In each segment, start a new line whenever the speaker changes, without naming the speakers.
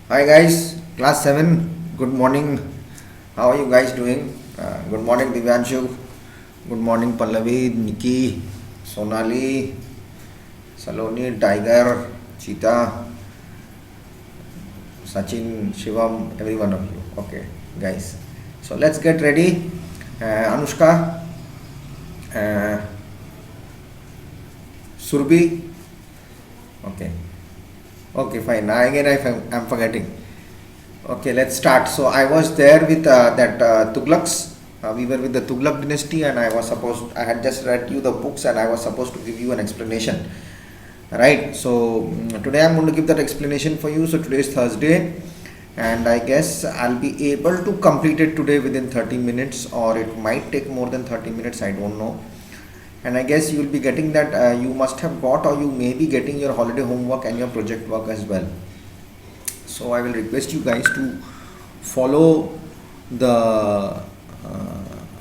Hi guys, class 7, good morning. How are you guys doing? Good morning Divyanshu, good morning Pallavi, Nikki, Sonali, Saloni, Tiger, Cheetah, Sachin, Shivam, every one of you. Okay, guys. So let's get ready. Anushka, uh, Surbi, okay, okay, fine. Now again I'm forgetting. Okay, let's start. So I was there with that Tughlaqs. We were with the Tughlaq dynasty, and I had just read you the books, and I was supposed to give you an explanation. Right. So today I'm going to give that explanation for you. So today is Thursday, and I guess I'll be able to complete it today within 30 minutes, or it might take more than 30 minutes. I don't know. And I guess you will be getting that you must have got, or you may be getting your holiday homework and your project work as well. So I will request you guys to follow the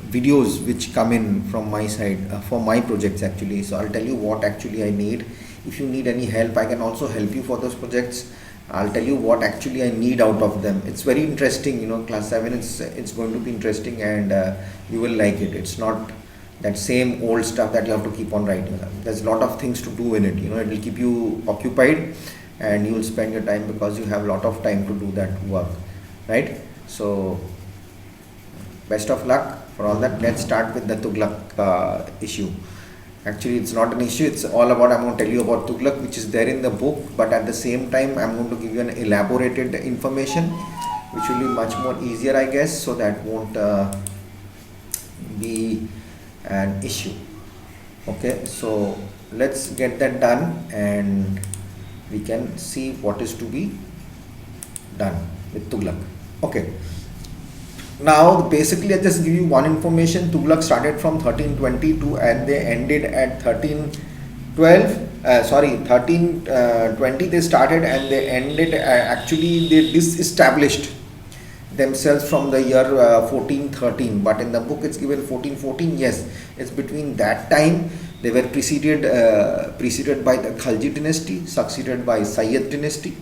videos which come in from my side for my projects actually. So I'll tell you what actually I need. If you need any help, I can also help you for those projects. I'll tell you what actually I need out of them. It's very interesting, class 7 it's going to be interesting, and you will like it. It's not that same old stuff that you have to keep on writing. There's a lot of things to do in it. It will keep you occupied, and you will spend your time because you have a lot of time to do that work, right? So best of luck for all that. Let's start with the Tughlaq issue. Actually, it's not an issue, it's all about, I'm going to tell you about Tughlaq, which is there in the book, but at the same time I'm going to give you an elaborated information which will be much more easier, I guess, so that won't be an issue. Okay, so let's get that done, and we can see what is to be done with Tughlaq. Okay, now basically I just give you one information. Tughlaq started from 1322 and they ended at 1320 they started, and they ended actually they disestablished themselves from the year 1413, but in the book it's given 1414. Yes, it's between that time. They were preceded by the Khalji dynasty, succeeded by Sayyid dynasty,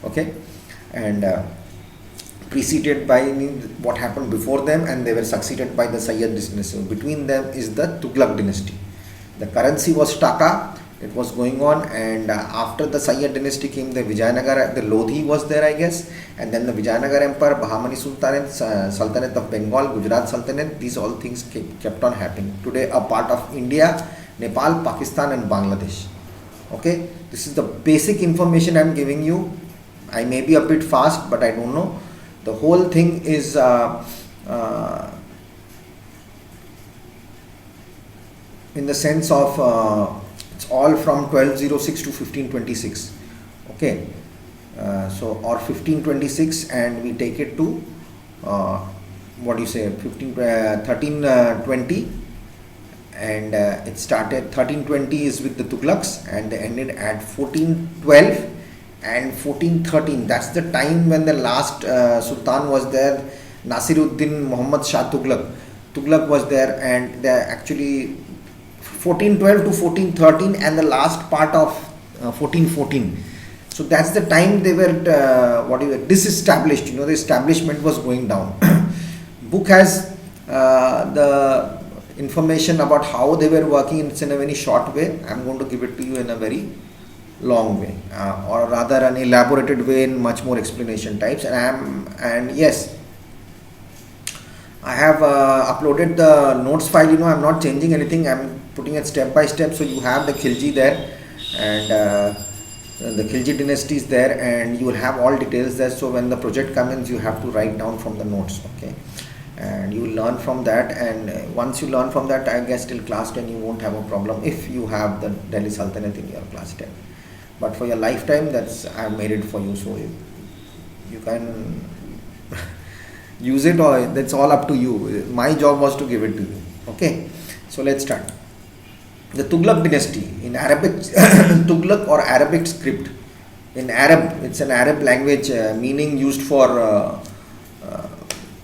okay, and preceded by what happened before them, and they were succeeded by the Sayyid dynasty. So between them is the Tughlaq dynasty. The currency was Taka. It was going on, and after the Sayyid dynasty came the Vijayanagar, the Lodhi was there, I guess, and then the Vijayanagar Empire, Bahmani Sultanate, Sultanate of Bengal, Gujarat Sultanate. These all things kept on happening. Today a part of India, Nepal, Pakistan and Bangladesh. Okay, this is the basic information I am giving you. I may be a bit fast, but I don't know. The whole thing is in the sense of it's all from 1206 to 1526. Okay, so or 1526, and we take it to what do you say, 1320, and it started 1320 is with the Tughlaqs, and they ended at 1412 and 1413. That's the time when the last Sultan was there, Nasiruddin Muhammad Shah Tughlaq was there, and they actually 1412 to 1413, and the last part of 1414. So that's the time they were disestablished. The establishment was going down. Book has the information about how they were working. It's in a very short way. I'm going to give it to you in a very long way, or rather an elaborated way in much more explanation types. And yes, I have uploaded the notes file. I'm not changing anything. I'm putting it step by step. So you have the Khilji there, and the Khilji dynasty is there, and you will have all details there. So when the project comes, you have to write down from the notes. Okay, and you will learn from that. And once you learn from that, I guess till class 10 you won't have a problem if you have the Delhi Sultanate in your class 10. But for your lifetime, I've made it for you, so you can use it, or that's all up to you. My job was to give it to you. Okay, so let's start. The Tughlaq dynasty in Arabic, Tughlaq or Arabic script. In Arab, it's an Arab language, meaning used for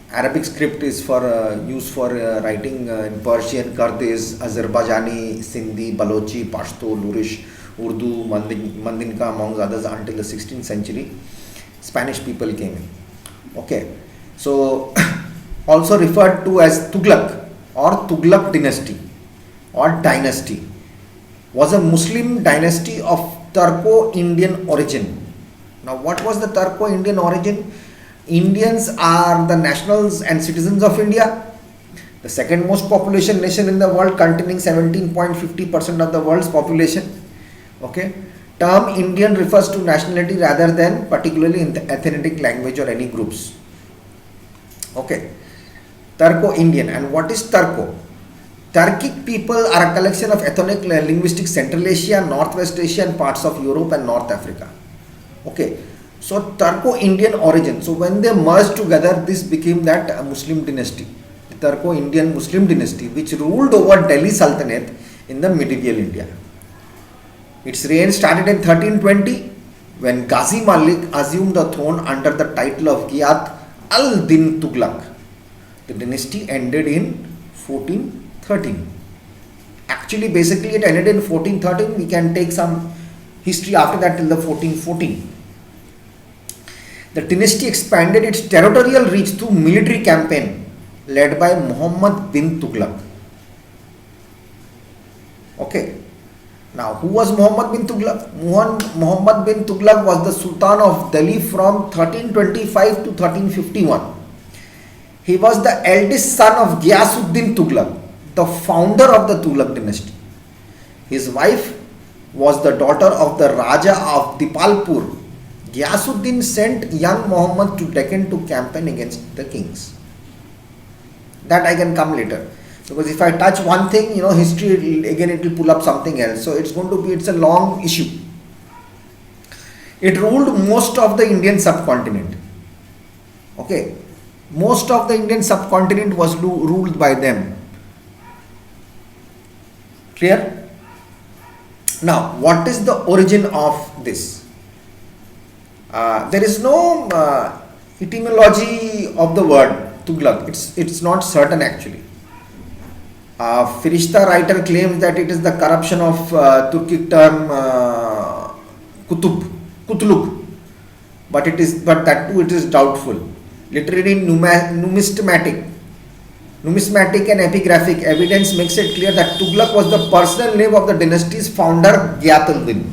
Arabic script is for used for writing in Persian, Kurdish, Azerbaijani, Sindhi, Balochi, Pashto, Lurish, Urdu, Mandinka, among others, until the 16th century. Spanish people came in. Okay, so also referred to as Tughlaq or Tughlaq dynasty or dynasty, was a Muslim dynasty of Turco-Indian origin. Now, what was the Turco-Indian origin? Indians are the nationals and citizens of India, the second most population nation in the world, containing 17.50% of the world's population. Okay, term Indian refers to nationality rather than particularly in the ethnic language or any groups. Okay, Turco-Indian. And what is Turco? Turkic people are a collection of ethnic linguistic Central Asia, Northwest Asia and parts of Europe and North Africa. Okay, so Turco-Indian origin. So when they merged together, this became that Muslim dynasty, the Turco-Indian Muslim dynasty, which ruled over Delhi Sultanate in the medieval India. Its reign started in 1320 when Ghazi Malik assumed the throne under the title of Ghiyath al-Din Tughlaq. The dynasty ended in 1413. Actually, basically it ended in 1413. We can take some history after that till the 1414. The dynasty expanded its territorial reach through military campaign led by Muhammad bin Tughlaq. Okay. Now, who was Muhammad bin Tughlaq? Muhammad bin Tughlaq was the Sultan of Delhi from 1325 to 1351. He was the eldest son of Ghiyasuddin Tughlaq, the founder of the Tughlaq dynasty. His wife was the daughter of the Raja of Dipalpur. Ghiyasuddin sent young Muhammad to Deccan to campaign against the kings. That I can come later. Because if I touch one thing, history, again it will pull up something else. So it's a long issue. It ruled most of the Indian subcontinent. Okay. Most of the Indian subcontinent was ruled by them. Clear? Now, what is the origin of this? There is no etymology of the word Tughlaq. It's not certain actually. Firishta writer claims that it is the corruption of Turkic term Kutluk, but that too it is doubtful. Literary, numismatic and epigraphic evidence makes it clear that Tughlaq was the personal name of the dynasty's founder Ghiyath al-Din.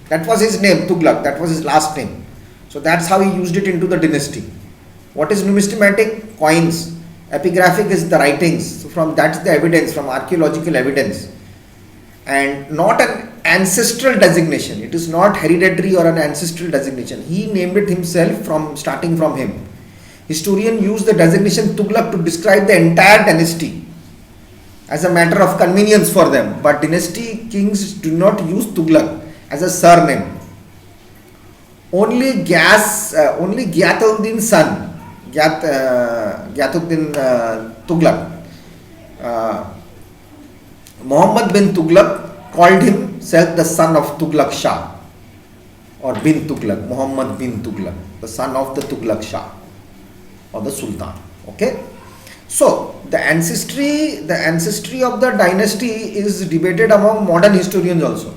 That was his name, Tughlaq. That was his last name. So that's how he used it into the dynasty. What is numismatic? Coins. Epigraphic is the writings. So from that's the evidence, from archaeological evidence, and not an ancestral designation. It is not hereditary or an ancestral designation. He named it himself starting from him. Historians use the designation Tughlaq to describe the entire dynasty as a matter of convenience for them. But dynasty kings do not use Tughlaq as a surname. Only Ghiyath al-Din's son, Ghiyasuddin Tughlaq, Muhammad bin Tughlaq, called himself the son of Tughlaq Shah, or bin Tughlaq, Muhammad bin Tughlaq, the son of the Tughlaq Shah or the Sultan. Okay, so the ancestry of the dynasty is debated among modern historians also,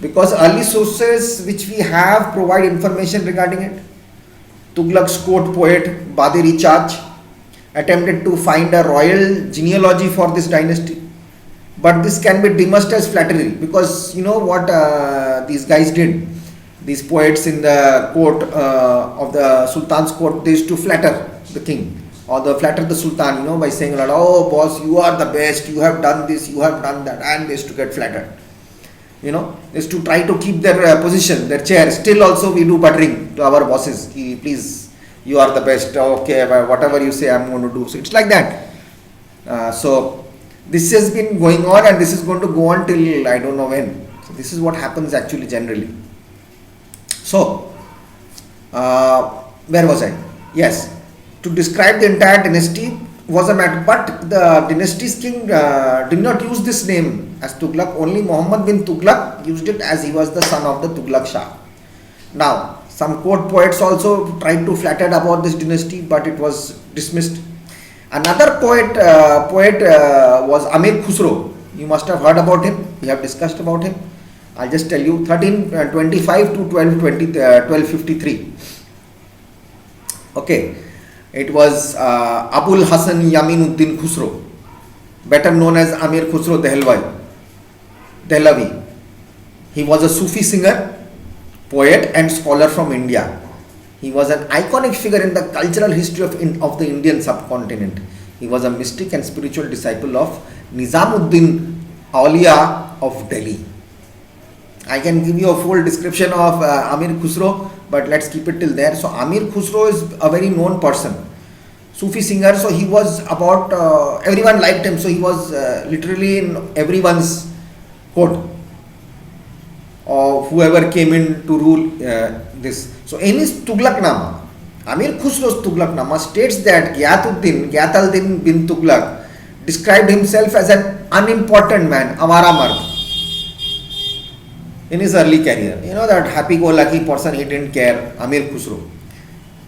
because early sources which we have provide information regarding it. Tughlaq's court poet Badiri Chach attempted to find a royal genealogy for this dynasty, but this can be dismissed as flattery, because what these guys did. These poets in the court of the Sultan's court, they used to flatter the king or flatter the Sultan, by saying, "Oh boss, you are the best, you have done this, you have done that," and they used to get flattered. Is to try to keep their position, their chair. Still also we do buttering to our bosses. Please, you are the best. Okay, whatever you say, I'm going to do. So it's like that. So this has been going on, and this is going to go on till I don't know when. So this is what happens actually generally. So where was I? Yes, to describe the entire dynasty was a matter, but the dynasty's king did not use this name as Tughlaq. Only Muhammad bin Tughlaq used it, as he was the son of the Tughlaq Shah. Now, some court poets also tried to flatter about this dynasty, but it was dismissed. Another poet was Amir Khusro. You must have heard about him. We have discussed about him. I'll just tell you 1325 to 1253. Okay, it was Abul Hasan Yaminuddin Khusro, better known as Amir Khusro Dehlavi. He was a Sufi singer, poet and scholar from India. He was an iconic figure in the cultural history of the Indian subcontinent. He was a mystic and spiritual disciple of Nizamuddin Auliya of Delhi. I can give you a full description of Amir Khusro, but let's keep it till there. So Amir Khusro is a very known person, Sufi singer. So he was about, everyone liked him. So he was literally in everyone's court of whoever came in to rule this. So in his Tughlaqnama, Amir Khusro's Tughlaqnama states that Gyathaldin bin Tughlaq described himself as an unimportant man, Avara Mard, in his early career. You know, that happy-go-lucky person, he didn't care, Amir Khusro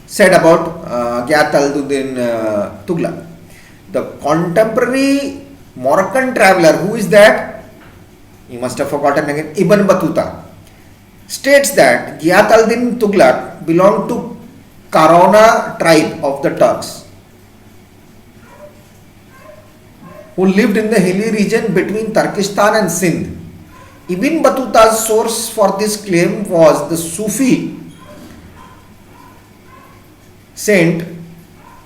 said about Gyathaldin Tughlaq. The contemporary Moroccan traveler, who is that? You must have forgotten again, Ibn Battuta, states that Gyathaldin Tughlaq belonged to Karona tribe of the Turks, who lived in the hilly region between Turkestan and Sindh. Ibn Battuta's source for this claim was the Sufi saint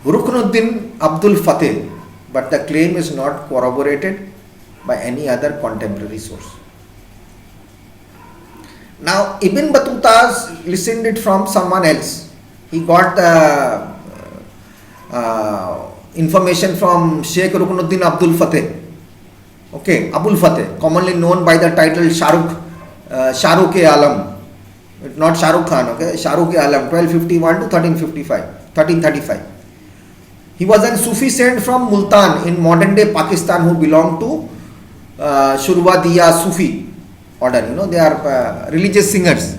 Ruknuddin Abdul Fateh, but the claim is not corroborated by any other contemporary source. Now, Ibn Battuta listened it from someone else. He got the information from Sheikh Ruknuddin Abdul Fateh. Okay, Abul Fateh, commonly known by the title Shahrukh-e-Alam, not Shah Rukh Khan, okay, Shahrukh-e-Alam, 1251 to 1335. He was a Sufi saint from Multan in modern day Pakistan who belonged to Shurwadiya Sufi order. You know, they are religious singers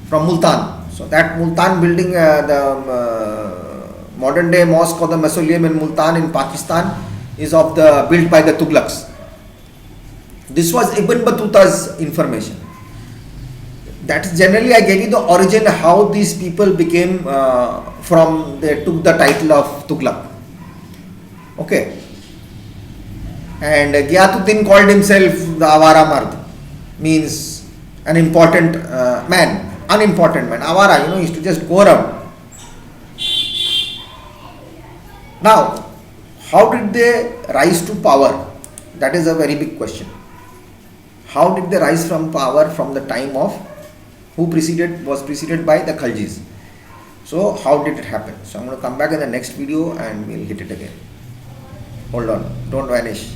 from Multan. So that Multan building, the modern day mosque or the mausoleum in Multan in Pakistan is built by the Tughlaqs. This was Ibn Battuta's information. That is generally, I gave you the origin how these people became they took the title of Tughlaq. Okay. And Gyathaldin called himself the Avara Mard, means an important man, unimportant man. Avara, you know, used to just go around. Now, how did they rise to power? That is a very big question. How did they rise from power from the time of was preceded by the Khaljis? So how did it happen? So I'm going to come back in the next video and we'll hit it again. Hold on, don't vanish.